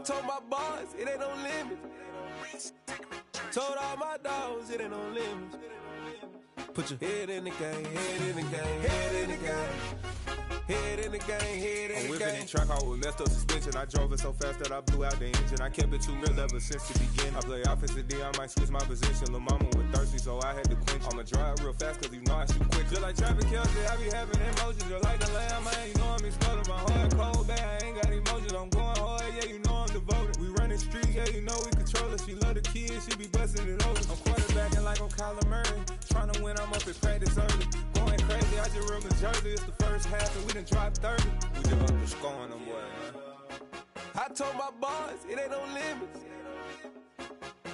told my boys it ain't no limit. Told all my dogs it ain't no limit. Put your head in the game, head in the game, head in the game. Head in the game, head in the game. I'm whipping in track out with messed up suspension. I drove it so fast that I blew out the engine. I kept it too real ever since the beginning. I play offensive D, I might switch my position. Lil' mama was thirsty, so I had to quench. I'ma drive real fast, cause you know I shoot quick. Just like Travis Kelce, I be having emotions. Just like the lamb, man, you know I'm exploding. My heart cold, bad, I ain't got emotions. I'm going hard, yeah, you know I'm devoted. We running streets, yeah, you know we control it. She love the kids, she be busting it over. I'm quarterbacking like I'm Kyler Murray. Trying to win, I'm up at practice early. Going crazy, I just real Jersey. It's the first half and we done dropped 30. We just up to scoring them, boy, man. I told my boys it ain't no limits.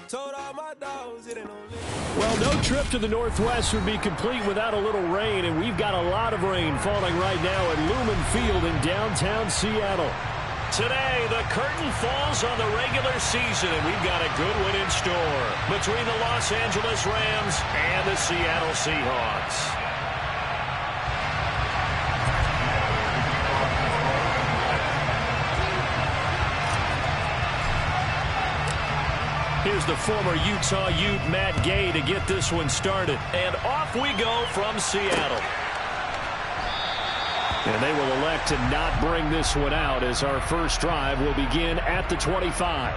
Told all my dogs it ain't no limits. Well, no trip to the Northwest would be complete without a little rain, and we've got a lot of rain falling right now at Lumen Field in downtown Seattle. Today, the curtain falls on the regular season, and we've got a good one in store between the Los Angeles Rams and the Seattle Seahawks. Here's the former Utah Ute Matt Gay to get this one started. And off we go from Seattle. And they will elect to not bring this one out as our first drive will begin at the 25.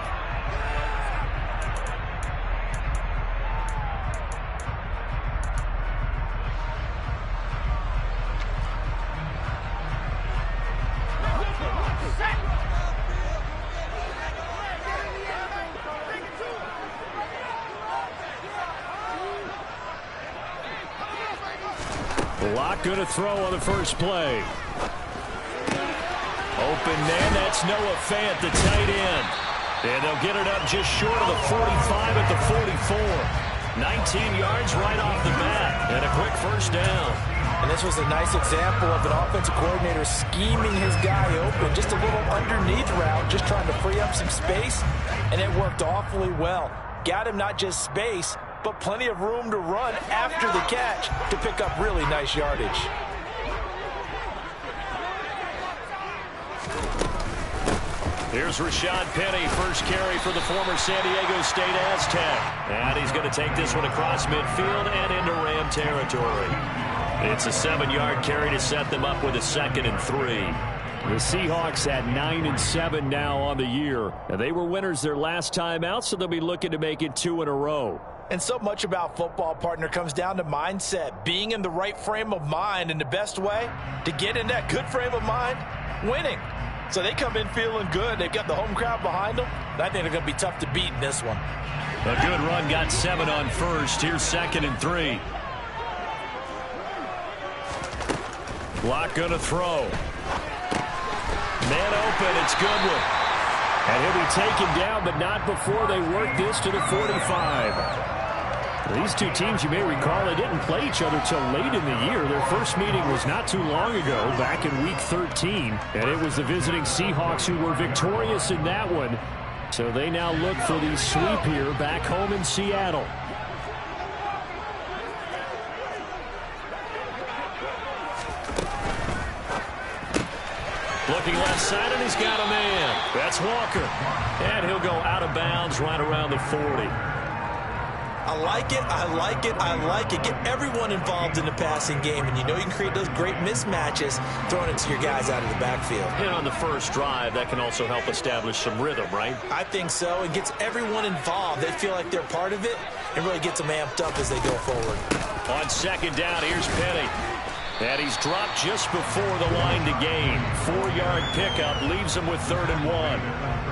Locke going to throw on the first play. Open man, that's Noah Fant, the tight end. And they'll get it up just short of the 45 at the 44. 19 yards right off the bat, and a quick first down. And this was a nice example of an offensive coordinator scheming his guy open. Just a little underneath route, just trying to free up some space, and it worked awfully well. Got him not just space, but plenty of room to run after the catch to pick up really nice yardage. Here's Rashad Penny, first carry for the former San Diego State Aztec. And he's going to take this one across midfield and into Ram territory. It's a 7-yard carry to set them up with a 2nd and 3. The Seahawks at 9-7 now on the year. And they were winners their last time out, so they'll be looking to make it 2 in a row. And so much about football, partner, comes down to mindset, being in the right frame of mind. And the best way to get in that good frame of mind, winning. So they come in feeling good. They've got the home crowd behind them. I think they're going to be tough to beat in this one. A good run, got 7 on first. Here's 2nd and 3. Locke going to throw. Man open, it's Goodwin. And he'll be taken down, but not before they work this to the 45. These two teams, you may recall, they didn't play each other till late in the year. Their first meeting was not too long ago, back in Week 13. And it was the visiting Seahawks who were victorious in that one. So they now look for the sweep here back home in Seattle. Looking left side, and he's got a man. That's Walker. And he'll go out of bounds right around the 40. I like it, I like it, I like it. Get everyone involved in the passing game, and you know you can create those great mismatches throwing it to your guys out of the backfield. And on the first drive, that can also help establish some rhythm, right? I think so. It gets everyone involved. They feel like they're part of it and really gets them amped up as they go forward. On 2nd down, here's Penny. And he's dropped just before the line to gain. 4-yard pickup leaves him with 3rd and 1.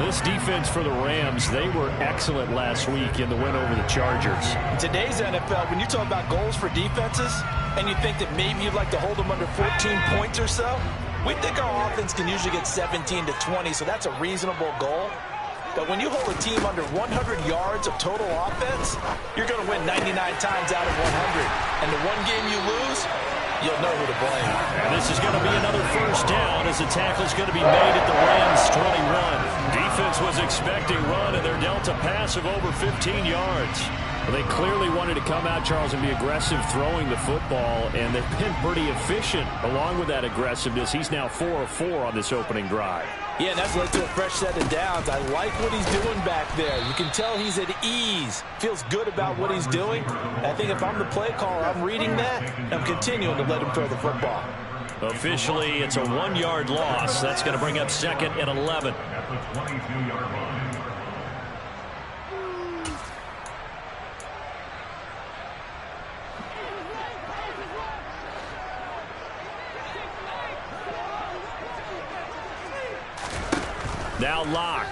This defense for the Rams, they were excellent last week in the win over the Chargers. In today's NFL, when you talk about goals for defenses, and you think that maybe you'd like to hold them under 14 points or so, we think our offense can usually get 17 to 20, so that's a reasonable goal. But when you hold a team under 100 yards of total offense, you're going to win 99 times out of 100. And the one game you lose, you'll know who to blame. And this is going to be another first down as the tackle's going to be made at the Rams' 21. Defense was expecting run, and they're dealt a pass of over 15 yards. Well, they clearly wanted to come out, Charles, and be aggressive throwing the football, and they've been pretty efficient along with that aggressiveness. He's now 4 of 4 on this opening drive. Yeah, and that's led to a fresh set of downs. I like what he's doing back there. You can tell he's at ease. Feels good about what he's doing. I think if I'm the play caller, I'm reading that, and I'm continuing to let him throw the football. Officially, it's a 1-yard loss. That's going to bring up second and 11. At the 22-yard line. Now Locke.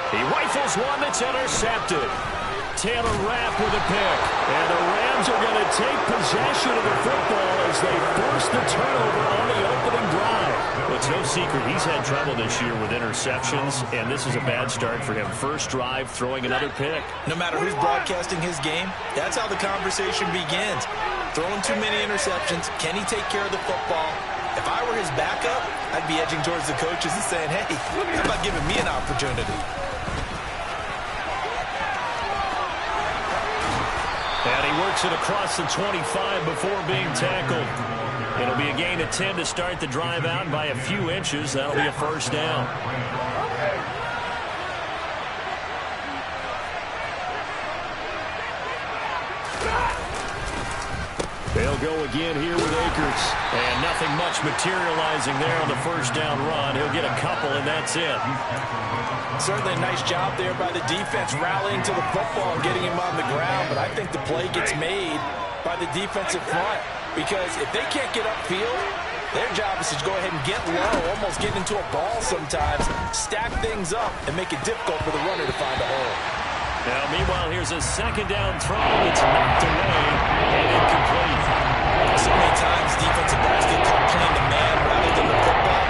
He rifles one that's intercepted. Taylor Rapp with a pick. And the Rams are going to take possession of the football as they force the turnover on the opening drive. Well, it's no secret he's had trouble this year with interceptions, and this is a bad start for him. First drive, throwing another pick. No matter who's broadcasting his game, that's how the conversation begins. Throwing too many interceptions. Can he take care of the football? If I were his backup, I'd be edging towards the coaches and saying, hey, how about giving me an opportunity? And he works it across the 25 before being tackled. It'll be a gain of 10 to start the drive out by a few inches. That'll be a first down. They'll go again here with Akers. And nothing much materializing there on the first down run. He'll get a couple, and that's it. Certainly a nice job there by the defense rallying to the football and getting him on the ground. But I think the play gets made by the defensive front. Because if they can't get upfield, their job is to go ahead and get low, almost get into a ball sometimes, stack things up, and make it difficult for the runner to find a hole. Now, meanwhile, here's a second down throw. It's knocked away and incomplete. So many times defensive backs get caught playing the man rather than the football.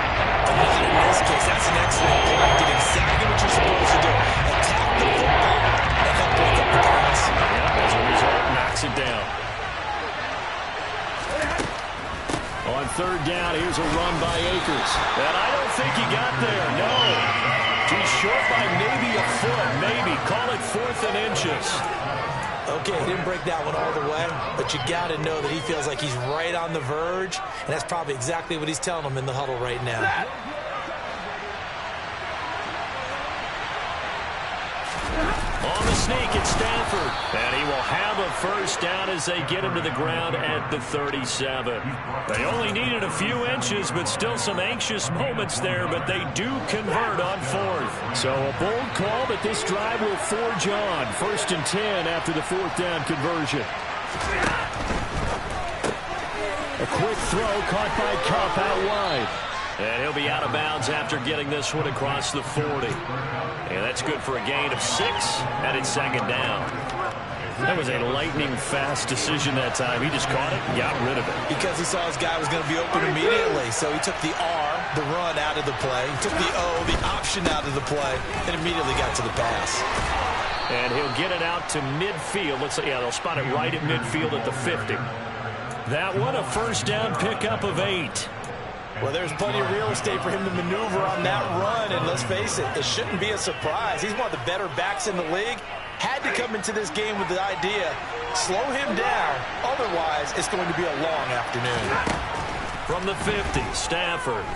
But not in this case. That's an excellent play. Did exactly what you're supposed to do. Attack the football and help break up the pass. As a result, knocks it down. On third down, here's a run by Akers. And I don't think he got there, no. He's short by maybe a foot, maybe. Call it 4th and inches. Okay, he didn't break that one all the way, but you got to know that he feels like he's right on the verge, and that's probably exactly what he's telling them in the huddle right now. On the sneak, it's Stanford. And he will have a first down as they get him to the ground at the 37. They only needed a few inches, but still some anxious moments there, but they do convert on 4th. So a bold call, but this drive will forge on. 1st and 10 after the 4th down conversion. A quick throw caught by Kupp out wide. And he'll be out of bounds after getting this one across the 40. And that's good for a gain of 6, and it's second down. That was a lightning-fast decision that time. He just caught it and got rid of it. Because he saw his guy was going to be open immediately, so he took the R, the run, out of the play. He took the O, the option out of the play, and immediately got to the pass. And he'll get it out to midfield. Let's say, yeah, they'll spot it right at midfield at the 50. That one, a first down pickup of 8. Well, there's plenty of real estate for him to maneuver on that run, and let's face it, it shouldn't be a surprise. He's one of the better backs in the league. Had to come into this game with the idea, slow him down, otherwise it's going to be a long afternoon. From the 50, Stafford.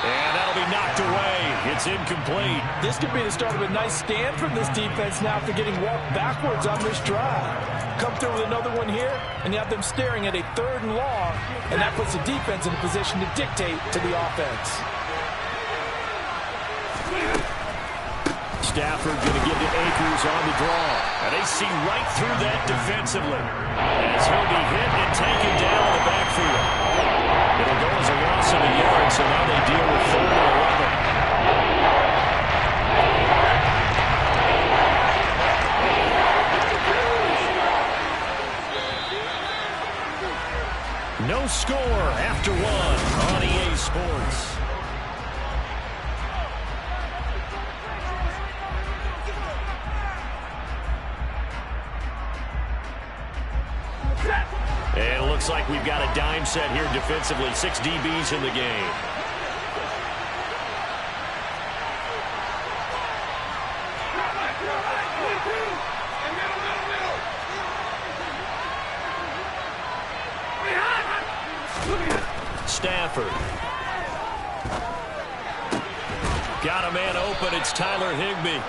And that'll be knocked away. It's incomplete. This could be the start of a nice stand from this defense now after getting walked backwards on this drive. Come through with another one here, and you have them staring at a 3rd and long, and that puts the defense in a position to dictate to the offense. Stafford going to give to Akers on the draw. And they see right through that defensively. As he'll be hit and taken down in the backfield. It'll go as a loss of a yard, so now they deal with 3rd and 11. No score after 1 on EA Sports. And it looks like we've got a dime set here defensively. 6 DBs in the game. Stafford. Got a man open. It's Tyler Higbee.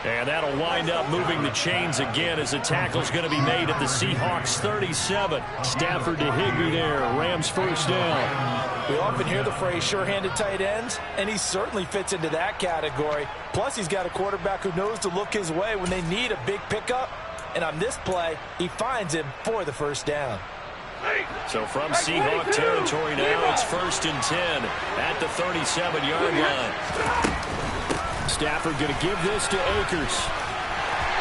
And that'll wind up moving the chains again as the tackle's going to be made at the Seahawks 37. Stafford to Higbee there. Rams first down. We often hear the phrase sure-handed tight ends, and he certainly fits into that category. Plus, he's got a quarterback who knows to look his way when they need a big pickup. And on this play, he finds him for the first down. So from Seahawk territory now, it's 1st and 10 at the 37-yard line. Stafford going to give this to Akers.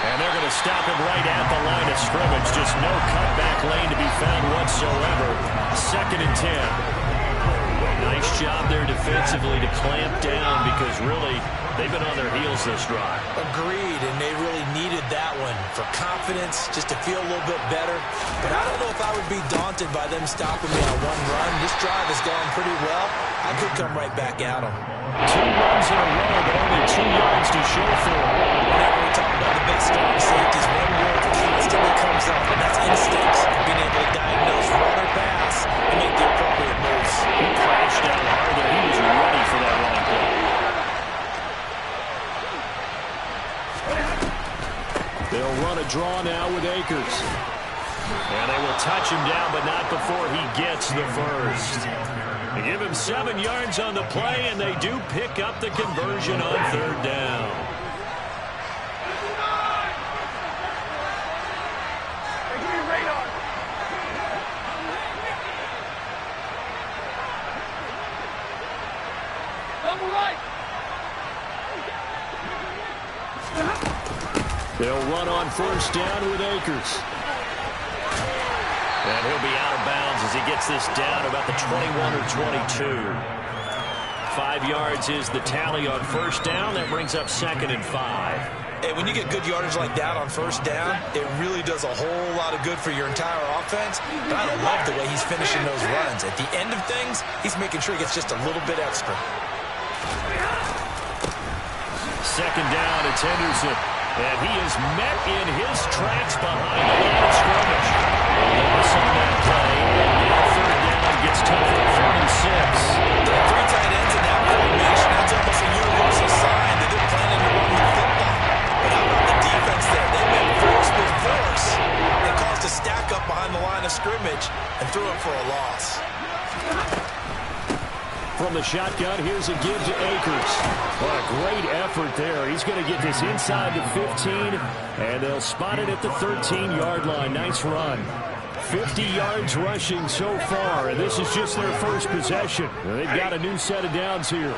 And they're going to stop him right at the line of scrimmage. Just no cutback lane to be found whatsoever. 2nd and 10. Nice job there defensively to clamp down because really they've been on their heels this drive. Agreed, and they really needed that one for confidence, just to feel a little bit better. But I don't know if I would be daunted by them stopping me on one run. This drive has gone pretty well. I could come right back at them. 2 runs in a row, but only 2 yards to show for it. Whenever we talk about the best starting safeties, one word constantly comes up, and that's instincts. Being able to diagnose run or pass and make the appropriate moves. He crashed down hard there. He was ready for that running play. They'll run a draw now with Akers. And they will touch him down, but not before he gets the first. They give him 7 yards on the play, and they do pick up the conversion on 3rd down. They'll run on 1st down with Akers. And he'll be out of bounds as he gets this down about the 21 or 22. 5 yards is the tally on 1st down. That brings up 2nd and 5. Hey, when you get good yardage like that on 1st down, it really does a whole lot of good for your entire offense. But I love the way he's finishing those runs. At the end of things, he's making sure he gets just a little bit extra. 2nd down, it's Henderson. And he is met in his tracks behind the line of scrimmage. Loss on that play. And now 3rd down gets tougher at 46. 3 tight ends in that formation. That's almost a universal sign that they're planning to run the football. But how about the defense there? They met force with force. They caused a stack up behind the line of scrimmage and threw it for a loss. From the shotgun, here's a give to Akers. What a great effort there. He's going to get this inside the 15, and they'll spot it at the 13-yard line. Nice run. 50 yards rushing so far, and this is just their first possession. They've got a new set of downs here.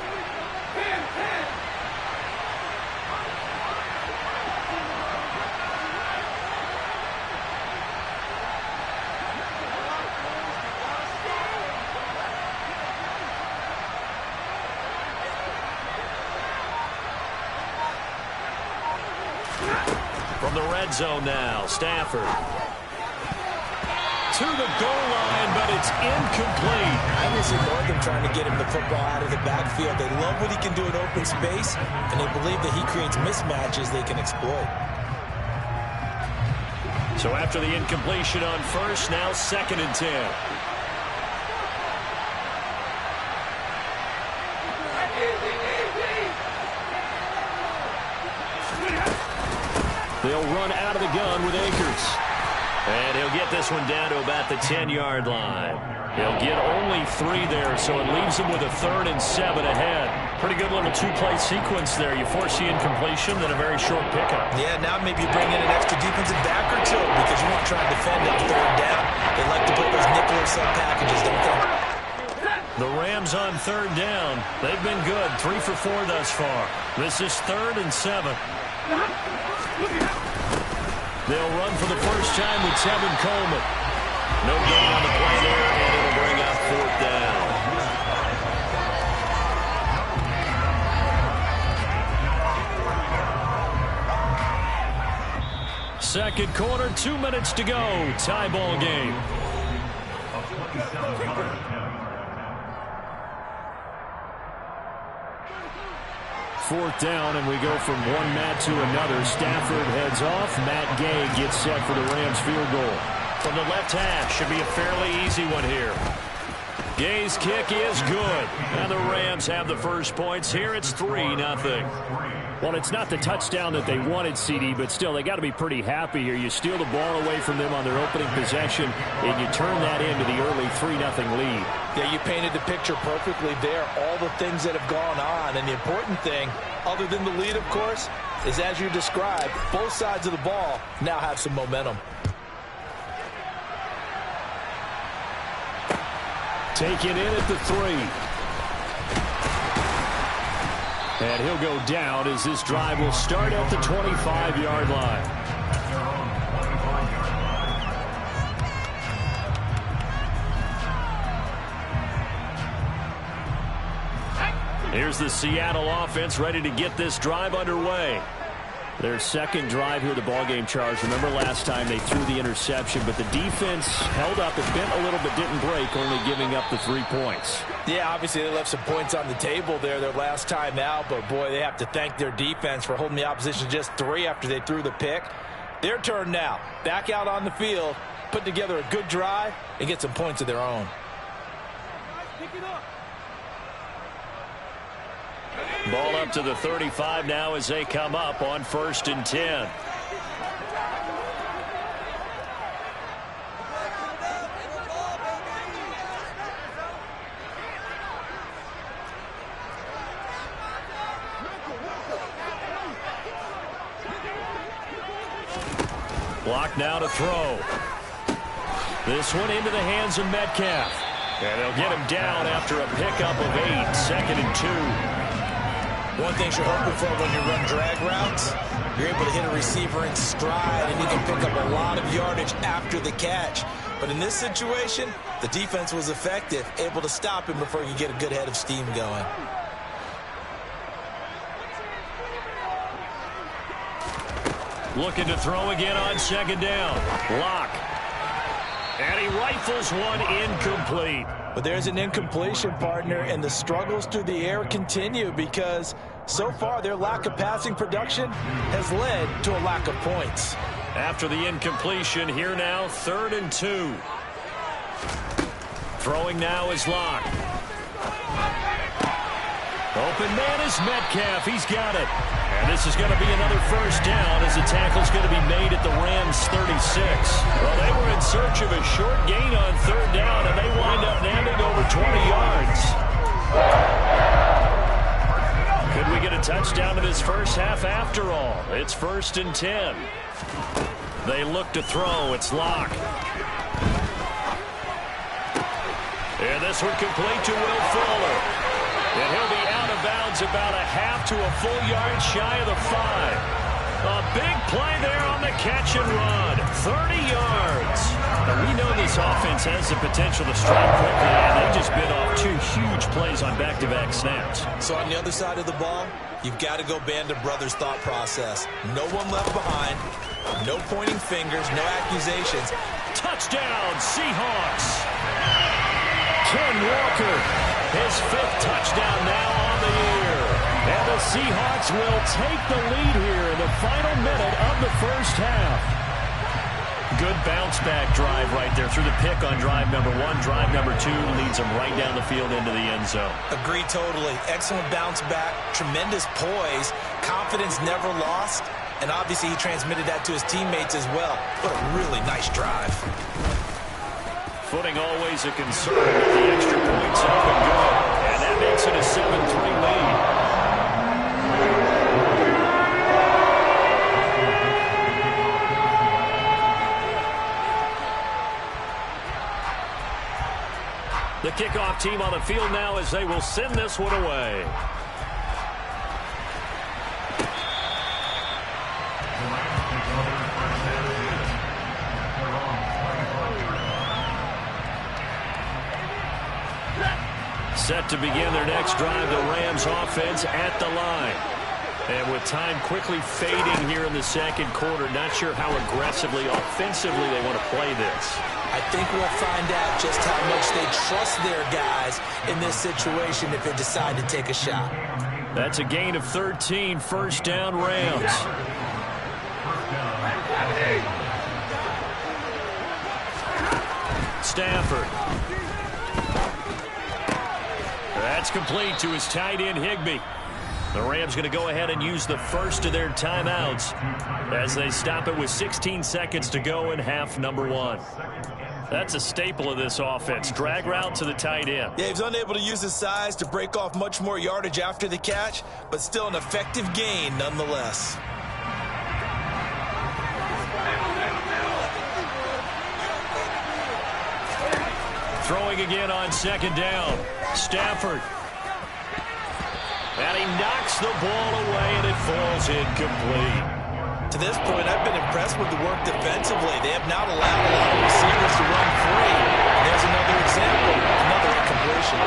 From the red zone now, Stafford. To the goal line, but it's incomplete. I will see more of them trying to get him the football out of the backfield. They love what he can do in open space, and they believe that he creates mismatches they can exploit. So after the incompletion on 1st, now 2nd and 10. They'll run out of the gun with Akers. And he'll get this one down to about the 10-yard line. He'll get only 3 there, so it leaves him with a 3rd and 7 ahead. Pretty good little 2-play sequence there. You force the incompletion, then a very short pickup. Yeah, now maybe you bring in an extra defensive back or two because you want to try and defend on 3rd down. They like to play those nickel or sub packages, don't they? The Rams on 3rd down. They've been good. 3 for 4 thus far. This is 3rd and 7. They'll run for the first time with Tevin Coleman. No gain on the play there, and it'll bring up 4th down. Second quarter, 2 minutes to go. Tie ball game. Fourth down, and we go from one mat to another. Stafford heads off. Matt Gay gets set for the Rams field goal. From the left half, should be a fairly easy one here. Gay's kick is good. And the Rams have the first points here. It's 3-0. Well, it's not the touchdown that they wanted, CD, but still, they got to be pretty happy here. You steal the ball away from them on their opening possession, and you turn that into the early 3-0 lead. Yeah, you painted the picture perfectly there. All the things that have gone on, and the important thing, other than the lead, of course, is as you described, both sides of the ball now have some momentum. Taken in at the 3. And he'll go down as this drive will start at the 25-yard line. Here's the Seattle offense ready to get this drive underway. Their second drive here, the ballgame, Charles. Remember last time they threw the interception, but the defense held up. It bent a little but didn't break, only giving up the 3 points. Yeah, obviously they left some points on the table there their last time out, but boy, they have to thank their defense for holding the opposition just 3 after they threw the pick. Their turn now. Back out on the field, put together a good drive, and get some points of their own. Ball up to the 35 now as they come up on 1st and 10. Block now to throw. This one into the hands of Metcalf. And they'll get him down after a pickup of 8, 2nd and 2. One thing you're hoping for when you run drag routes, you're able to hit a receiver in stride and you can pick up a lot of yardage after the catch. But in this situation, the defense was effective, able to stop him before you get a good head of steam going. Looking to throw again on 2nd down. Lock. And he rifles one incomplete. But there's an incompletion, partner, and the struggles through the air continue because so far their lack of passing production has led to a lack of points. After the incompletion, here now, 3rd and 2. Throwing now is Lock. Open man is Metcalf. He's got it. And this is going to be another 1st down as the tackle's going to be made at the Rams' 36. Well, they were in search of a short gain on 3rd down, and they wind up landing over 20 yards. Could we get a touchdown in this first half after all? It's 1st and 10. They look to throw. It's Lock. And this one complete to Will Fuller. And he'll be out of bounds about a half to a full yard shy of the 5. A big play there on the catch and run. 30 yards. Now, we know this offense has the potential to strike quickly, and they just bit off 2 huge plays on back-to-back snaps. So on the other side of the ball, you've got to go Band of Brothers thought process. No one left behind. No pointing fingers. No accusations. Touchdown, Seahawks. Ken Walker, his 5th touchdown now on the year. And the Seahawks will take the lead here in the final minute of the first half. Good bounce-back drive right there through the pick on drive number 1. Drive number 2 leads them right down the field into the end zone. Agree totally. Excellent bounce back. Tremendous poise. Confidence never lost. And obviously he transmitted that to his teammates as well. What a really nice drive. Footing always a concern, but the extra point's up and good. And that makes it a 7-3 lead. The kickoff team on the field now as they will send this one away. Set to begin their next drive, the Rams offense at the line. And with time quickly fading here in the second quarter, not sure how aggressively, offensively they want to play this. I think we'll find out just how much they trust their guys in this situation if they decide to take a shot. That's a gain of 13, 1st down Rams. Stafford. That's complete to his tight end, Higbee. The Rams going to go ahead and use the first of their timeouts as they stop it with 16 seconds to go in half number 1. That's a staple of this offense. Drag route to the tight end. Yeah, he's unable to use his size to break off much more yardage after the catch, but still an effective gain nonetheless. Throwing again on second down. Stafford. And he knocks the ball away, and it falls incomplete. To this point, I've been impressed with the work defensively. They have not allowed a lot of receivers to run free. There's another example, another incompletion.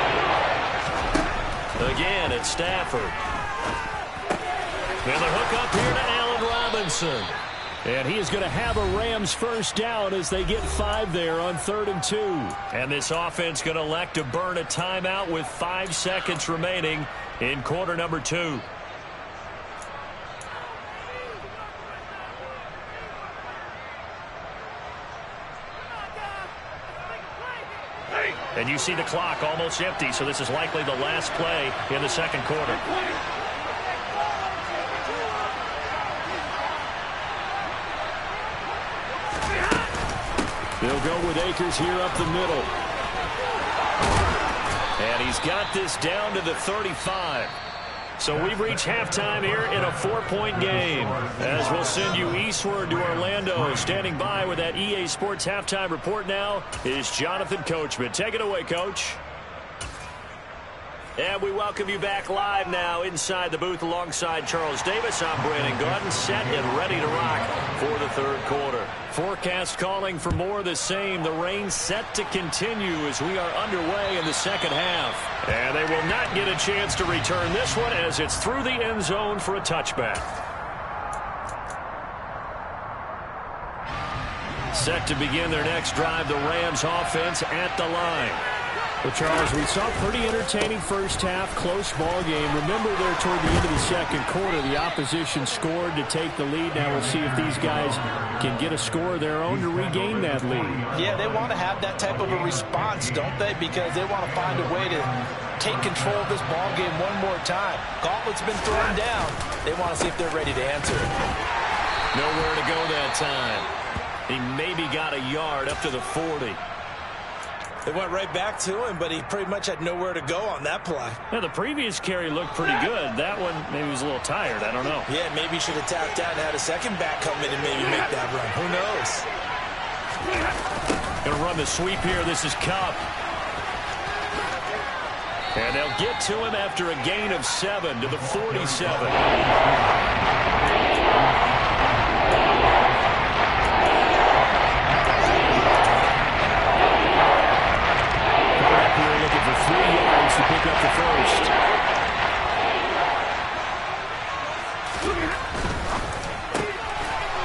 Again, it's Stafford. And the hook up here to Allen Robinson. And he is going to have a Rams first down as they get 5 there on 3rd and 2. And this offense going to elect to burn a timeout with 5 seconds remaining in quarter number 2. And you see the clock almost empty, so this is likely the last play in the second quarter. They'll go with Akers here up the middle. And he's got this down to the 35. So we've reached halftime here in a 4-point game. As we'll send you eastward to Orlando. Standing by with that EA Sports halftime report now is Jonathan Coachman. Take it away, Coach. And we welcome you back live now inside the booth alongside Charles Davis. I'm Brandon Gaudin, set and ready to rock for the third quarter. Forecast calling for more of the same. The rain set to continue as we are underway in the second half. And they will not get a chance to return this one as it's through the end zone for a touchback. Set to begin their next drive, the Rams offense at the line. Well, Charles, we saw a pretty entertaining first half, close ball game. Remember there toward the end of the second quarter, the opposition scored to take the lead. Now we'll see if these guys can get a score of their own to regain that lead. Yeah, they want to have that type of a response, don't they? Because they want to find a way to take control of this ball game one more time. Gauntlet's been thrown down. They want to see if they're ready to answer it. Nowhere to go that time. He maybe got a yard up to the 40. They went right back to him, but he pretty much had nowhere to go on that play. Now, the previous carry looked pretty good. That one, maybe he was a little tired. I don't know. Yeah, maybe he should have tapped out and had a second back come in and maybe make that run. Who knows? Going to run the sweep here. This is Kupp. And they'll get to him after a gain of 7 to the 47. For 3 yards to pick up the first.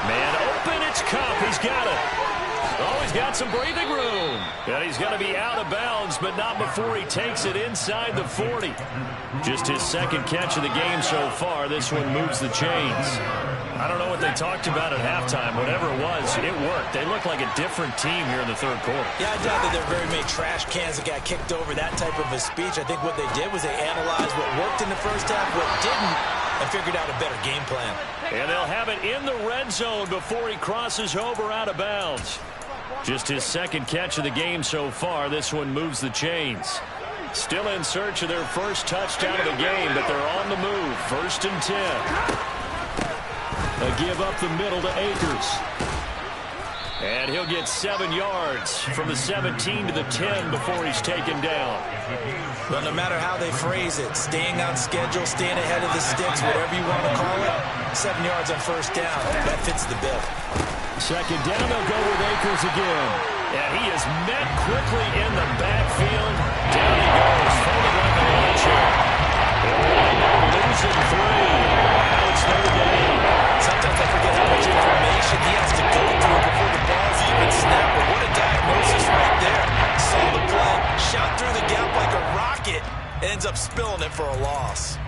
Man open, it's Kupp. He's got it. Oh, he's got some breathing room. And he's going to be out of bounds, but not before he takes it inside the 40. Just his second catch of the game so far. This one moves the chains. I don't know what they talked about at halftime. Whatever it was, it worked. They look like a different team here in the third quarter. Yeah, I doubt that there are very many trash cans that got kicked over, that type of a speech. I think what they did was they analyzed what worked in the first half, what didn't, and figured out a better game plan. And they'll have it in the red zone before he crosses over out of bounds. Just his second catch of the game so far. This one moves the chains. Still in search of their first touchdown of the game, but they're on the move. 1st and 10. A give up the middle to Akers. And he'll get 7 yards from the 17 to the 10 before he's taken down. Well, no matter how they phrase it, staying on schedule, staying ahead of the sticks, whatever you want to call it, 7 yards on first down, that fits the bill. Second down, they'll go with Akers again. And he is met quickly in the backfield. Down he goes, folded like a lawn chair. Losing 3. Now it's 3rd down. Sometimes I forget how much information he has to go through before the ball's even snapped. But what a diagnosis right there. Saw the play, shot through the gap like a rocket, and ends up spilling it for a loss.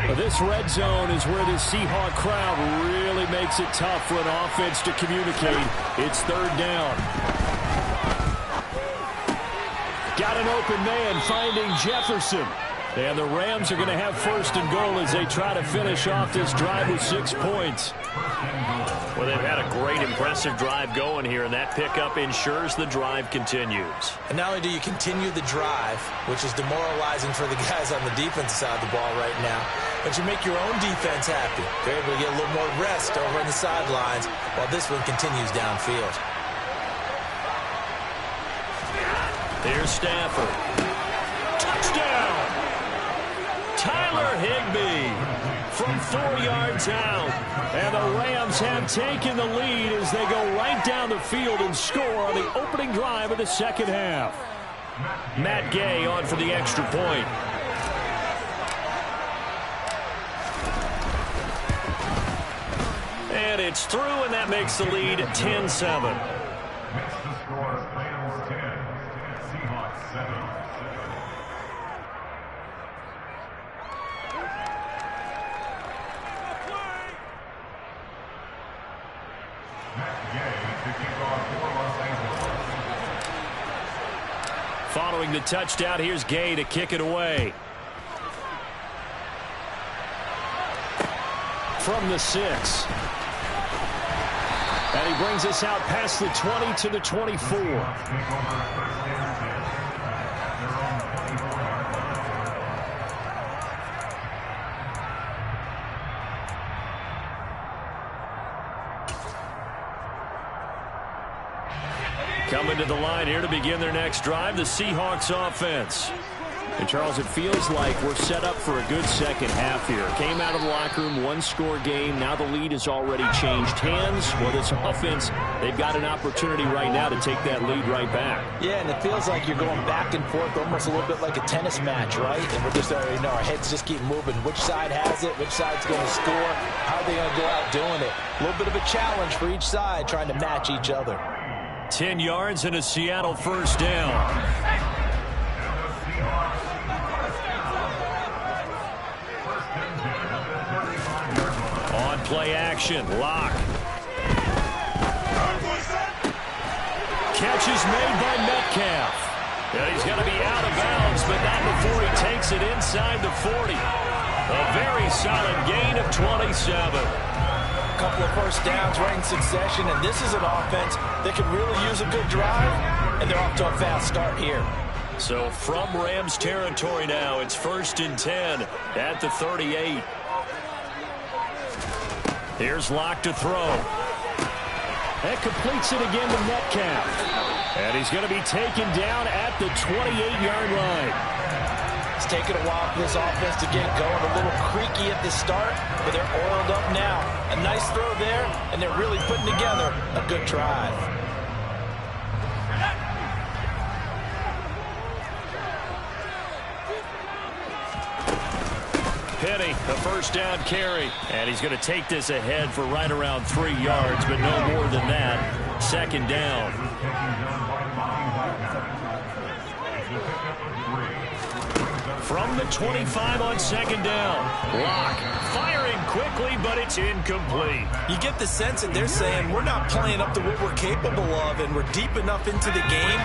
Well, This red zone is where the Seahawk crowd really makes it tough for an offense to communicate. It's third down. Got an open man finding Jefferson. And the Rams are going to have first and goal as they try to finish off this drive with 6 points. Well, they've had a great, impressive drive going here, and that pickup ensures the drive continues. And not only do you continue the drive, which is demoralizing for the guys on the defensive side of the ball right now, but you make your own defense happy. They're able to get a little more rest over on the sidelines while this one continues downfield. Here's Stafford. Touchdown! Tyler Higbee from 4 yards out. And the Rams have taken the lead as they go right down the field and score on the opening drive of the second half. Matt Gay on for the extra point. And it's through, and that makes the lead 10-7. Next to score, Rams 10, Seahawks 7. Following the touchdown, here's Gay to kick it away. From the 6. And he brings us out past the 20 to the 24. Coming to the line here to begin their next drive, the Seahawks offense. And, Charles, it feels like we're set up for a good second half here. Came out of the locker room, one-score game. Now the lead has already changed hands. Well, this offense, they've got an opportunity right now to take that lead right back. Yeah, and it feels like you're going back and forth almost a little bit like a tennis match, right? And we're just, our heads just keep moving. Which side has it? Which side's going to score? How are they going to go out doing it? A little bit of a challenge for each side trying to match each other. 10 yards and a Seattle first down. On play action, Locke. Catch is made by Metcalf. And he's going to be out of bounds, but not before he takes it inside the 40. A very solid gain of 27. A couple of first downs right in succession, and this is an offense that can really use a good drive, and they're off to a fast start here. So from Rams territory now, it's 1st and 10 at the 38. Here's Locke to throw. That completes it again to Metcalf. And he's going to be taken down at the 28-yard line. It's taken a while for this offense to get going. A little creaky at the start, but they're oiled up now. A nice throw there, and they're really putting together a good drive. Penny, a first down carry. And he's going to take this ahead for right around 3 yards, but no more than that. Second down. From the 25 on second down. Locke firing quickly, but it's incomplete. You get the sense that they're saying we're not playing up to what we're capable of, and we're deep enough into the game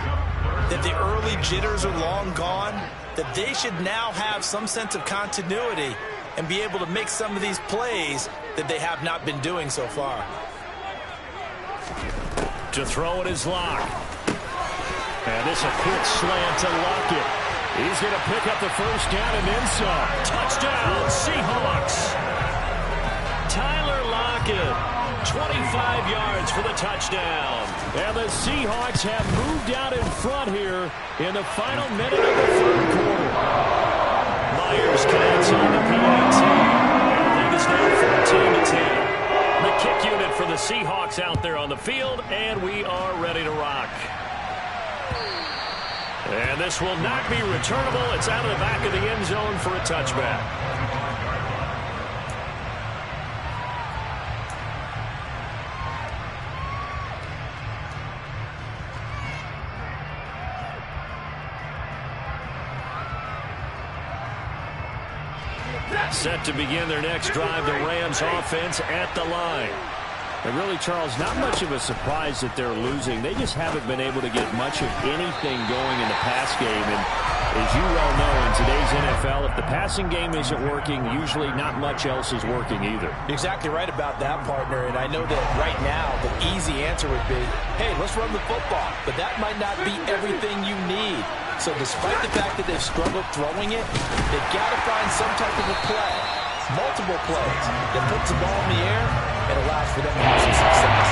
that the early jitters are long gone, that they should now have some sense of continuity and be able to make some of these plays that they have not been doing so far. To throw it is Locke. And this a quick slant to Lockett. He's going to pick up the first down and then some. Touchdown, Seahawks. Tyler Lockett, 25 yards for the touchdown. And the Seahawks have moved out in front here in the final minute of the third quarter. Myers connects on the PAT. And the lead is now 14-10. The kick unit for the Seahawks out there on the field, and we are ready to rock. And this will not be returnable. It's out of the back of the end zone for a touchback. Set to begin their next drive, the Rams offense at the line. And really, Charles, not much of a surprise that they're losing. They just haven't been able to get much of anything going in the pass game. And as you well know, in today's NFL, if the passing game isn't working, usually not much else is working either. You're exactly right about that, partner. And I know that right now the easy answer would be, hey, let's run the football. But that might not be everything you need. So despite the fact that they've struggled throwing it, they've got to find some type of a play, multiple plays, that puts the ball in the air and allows for them to have some success.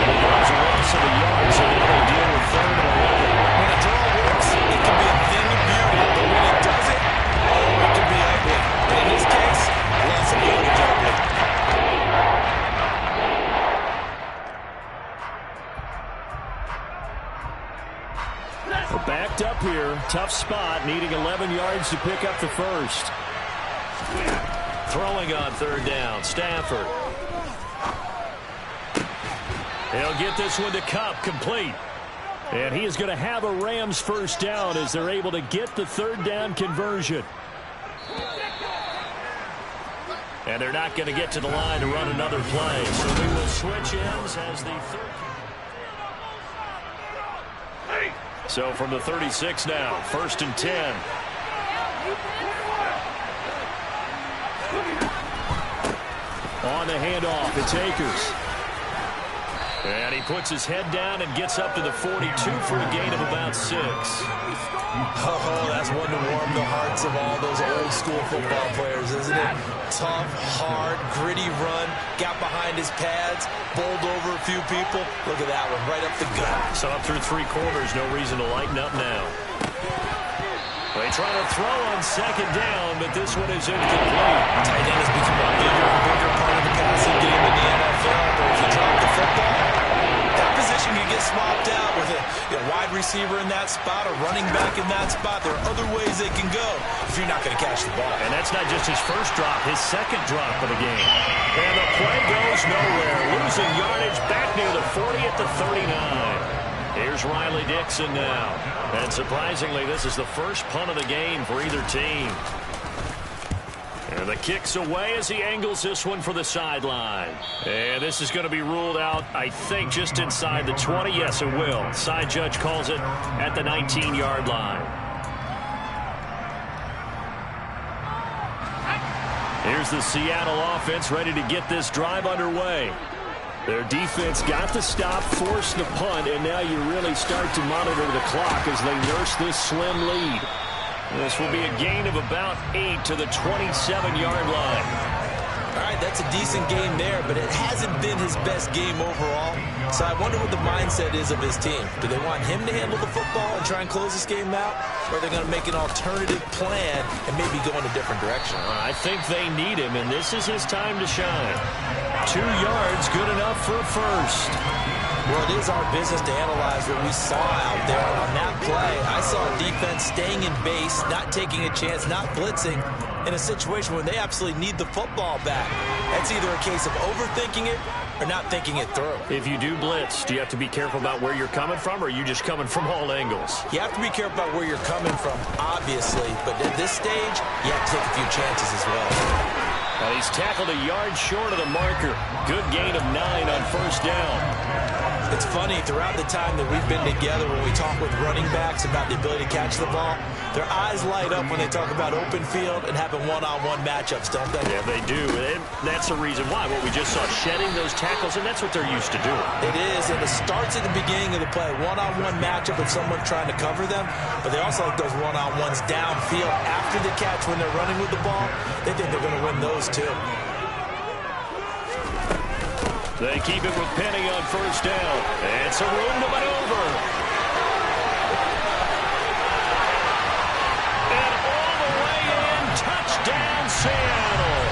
There's a loss of the yards, so they deal with 3rd and 11. When a draw works, it can be a thing of beauty, but when it doesn't, oh, it can be ugly. And in this case, loss of yardage ugly. We're backed up here. Tough spot, needing 11 yards to pick up the first. Throwing on 3rd down, Stafford. He'll get this one to Kupp, complete. And he is going to have a Rams first down as they're able to get the 3rd down conversion. And they're not going to get to the line to run another play. So we will switch ends as the 3rd. So from the 36 now, 1st and 10. On the handoff, it's Akers. And he puts his head down and gets up to the 42 for a gain of about 6. Oh, that's one to warm the hearts of all those old school football players, isn't it? Tough, hard, gritty run, got behind his pads, bowled over a few people. Look at that one, right up the gut. So up through 3 quarters, no reason to lighten up now. They try to throw on 2nd down, but this one is incomplete. Tight end has become a bigger and bigger part of the passing game in the NFL, but if you drop the football, that position can get swapped out with a wide receiver in that spot, a running back in that spot. There are other ways they can go if you're not going to catch the ball. And that's not just his first drop, his 2nd drop of the game. And the play goes nowhere, losing yardage back near the 40 at the 39. Here's Riley Dixon now. And surprisingly, this is the first punt of the game for either team. And the kick's away as he angles this one for the sideline. And this is going to be ruled out, I think, just inside the 20. Yes, it will. Side judge calls it at the 19-yard line. Here's the Seattle offense ready to get this drive underway. Their defense got the stop, forced the punt, and now you really start to monitor the clock as they nurse this slim lead. This will be a gain of about 8 to the 27-yard line. All right, that's a decent game there, but it hasn't been his best game overall. So I wonder what the mindset is of his team. Do they want him to handle the football and try and close this game out? Or are they going to make an alternative plan and maybe go in a different direction? I think they need him, and this is his time to shine. 2 yards, good enough for a first. Well, it is our business to analyze what we saw out there on that play. I saw a defense staying in base, not taking a chance, not blitzing, in a situation where they absolutely need the football back. That's either a case of overthinking it or not thinking it through. If you do blitz, do you have to be careful about where you're coming from, or are you just coming from all angles? You have to be careful about where you're coming from, obviously, but at this stage, you have to take a few chances as well. Well, he's tackled a yard short of the marker. Good gain of 9 on first down. It's funny, throughout the time that we've been together, when we talk with running backs about the ability to catch the ball, their eyes light up when they talk about open field and having one-on-one matchups, don't they? Yeah, they do. And that's the reason why. What we just saw, shedding those tackles, and that's what they're used to doing. It is, and it starts at the beginning of the play. One-on-one matchup with someone trying to cover them, but they also like those one-on-ones downfield after the catch when they're running with the ball. They think they're going to win those too. They keep it with Penny on first down. And some room to maneuver. And all the way in, touchdown Seattle.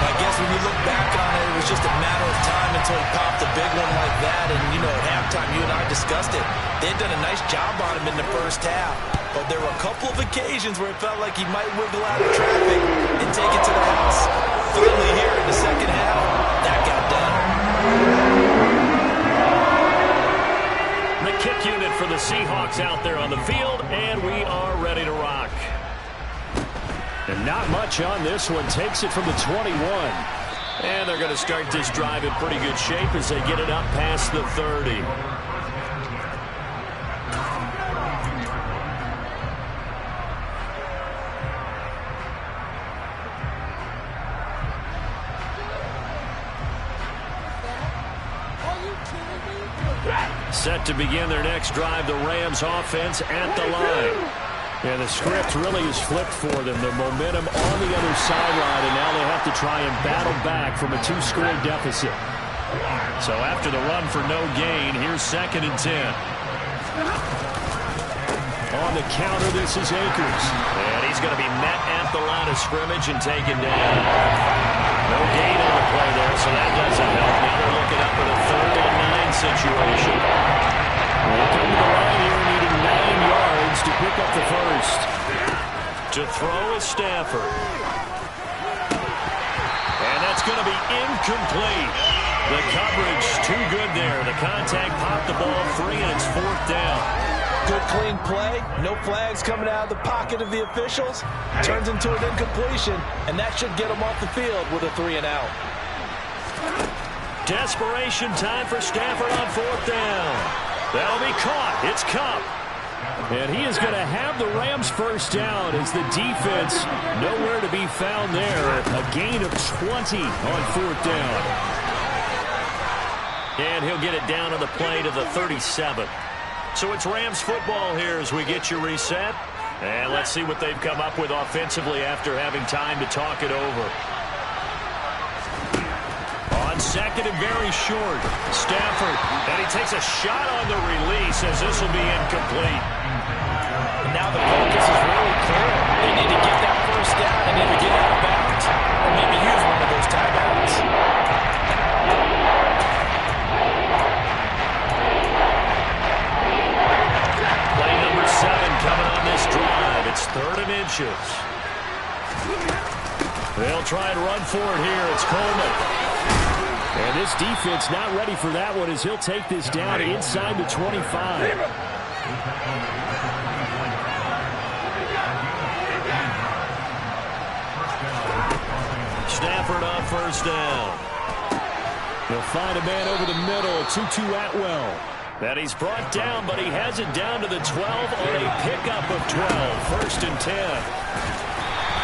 I guess when you look back on it, it was just a matter of time until he popped a big one like that. And, you know, at halftime, you and I discussed it. They had done a nice job on him in the first half. But there were a couple of occasions where it felt like he might wiggle out of traffic and take it to the house. Finally here in the second half, that got done. The kick unit for the Seahawks out there on the field, and we are ready to rock. And Not much on this one. Takes it from the 21. And they're going to start this drive in pretty good shape as they get it up past the 30. Set to begin their next drive, the Rams offense at the line. And the script really is flipped for them. The momentum on the other sideline, and now they have to try and battle back from a 2-score deficit. So after the run for no gain, here's 2nd and 10. On the counter, this is Akers. And he's going to be met at the line of scrimmage and taken down. No gain on the play there, so that doesn't help. Now they're looking up at a 3rd and 9 situation. We'll come to the line here, needing 9 yards to pick up the first. To throw is Stafford. And that's going to be incomplete. The coverage too good there. The contact popped the ball free, and it's 4th down. Good, clean play. No flags coming out of the pocket of the officials. Turns into an incompletion, and that should get them off the field with a 3-and-out. Desperation time for Stafford on 4th down. That'll be caught. It's Kupp. And he is going to have the Rams first down as the defense nowhere to be found there. A gain of 20 on 4th down. And he'll get it down to the play to the 37. So it's Rams football here as we get you reset. And let's see what they've come up with offensively after having time to talk it over. On 2nd and very short, Stafford. And he takes a shot on the release as this will be incomplete. And now the focus is really clear. They need to get that first down. They need to get out of bounds. Or maybe use one of those timeouts. Play number 7 coming on this drive. It's 3rd and inches. They'll try and run for it here. It's Coleman. And this defense not ready for that one as he'll take this down inside the 25. Stafford on first down. He'll find a man over the middle. Tutu Atwell. And he's brought down, but he has it down to the 12 on a pickup of 12. 1st and 10.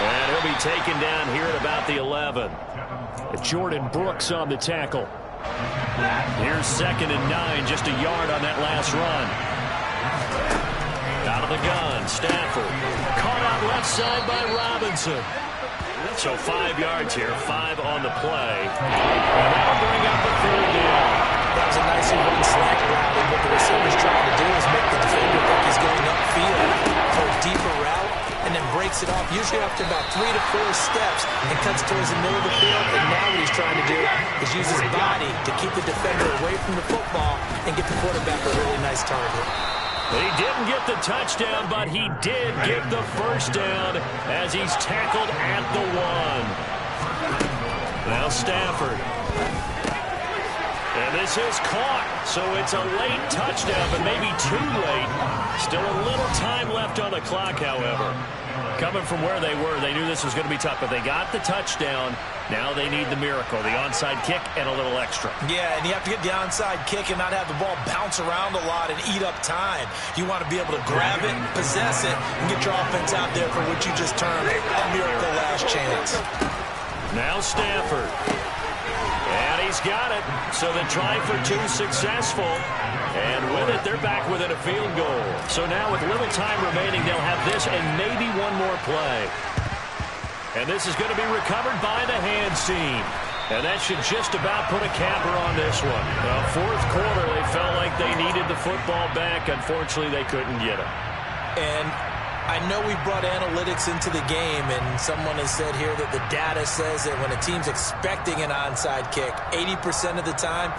And he'll be taken down here at about the 11. Jordan Brooks on the tackle. Here's 2nd and 9, just a yard on that last run. Out of the gun, Stafford. Caught out left side by Robinson. So 5 yards here, 5 on the play. And that'll bring up the 3rd down. That was a nicely run slant route, and what the receiver's trying to do is make the defender think he's going upfield for a deeper route, and then breaks it off, usually after about 3 to 4 steps, and cuts towards the middle of the field. And now what he's trying to do is use his body to keep the defender away from the football and get the quarterback a really nice target. He didn't get the touchdown, but he did get the first down as he's tackled at the 1. Now Stafford. And this is caught, so it's a late touchdown, but maybe too late. Still a little time left on the clock, however. Coming from where they were, they knew this was going to be tough, but they got the touchdown. Now they need the miracle, the onside kick and a little extra. Yeah, and you have to get the onside kick and not have the ball bounce around a lot and eat up time. You want to be able to grab it, possess it, and get your offense out there for what you just termed a miracle last chance. Now Stafford. And he's got it. So the try for 2 successful. And with it, they're back within a field goal. So now with little time remaining, they'll have this and maybe one more play. And this is going to be recovered by the hands team. And that should just about put a capper on this one. Well, 4th quarter, they felt like they needed the football back. Unfortunately, they couldn't get it. And I know we brought analytics into the game, and someone has said here that the data says that when a team's expecting an onside kick, 80% of the time,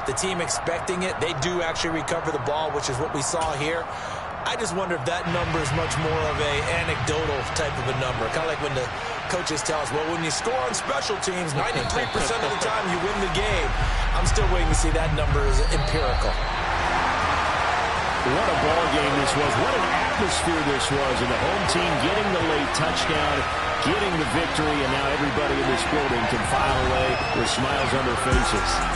the team expecting it, they do actually recover the ball, which is what we saw here. I just wonder if that number is much more of a anecdotal type of a number. Kind of like when the coaches tell us, well, when you score on special teams, 93% of the time you win the game. I'm still waiting to see that number is empirical. What a ball game this was. What an atmosphere this was, and the home team getting the late touchdown, getting the victory, and now everybody in this building can file away with smiles on their faces.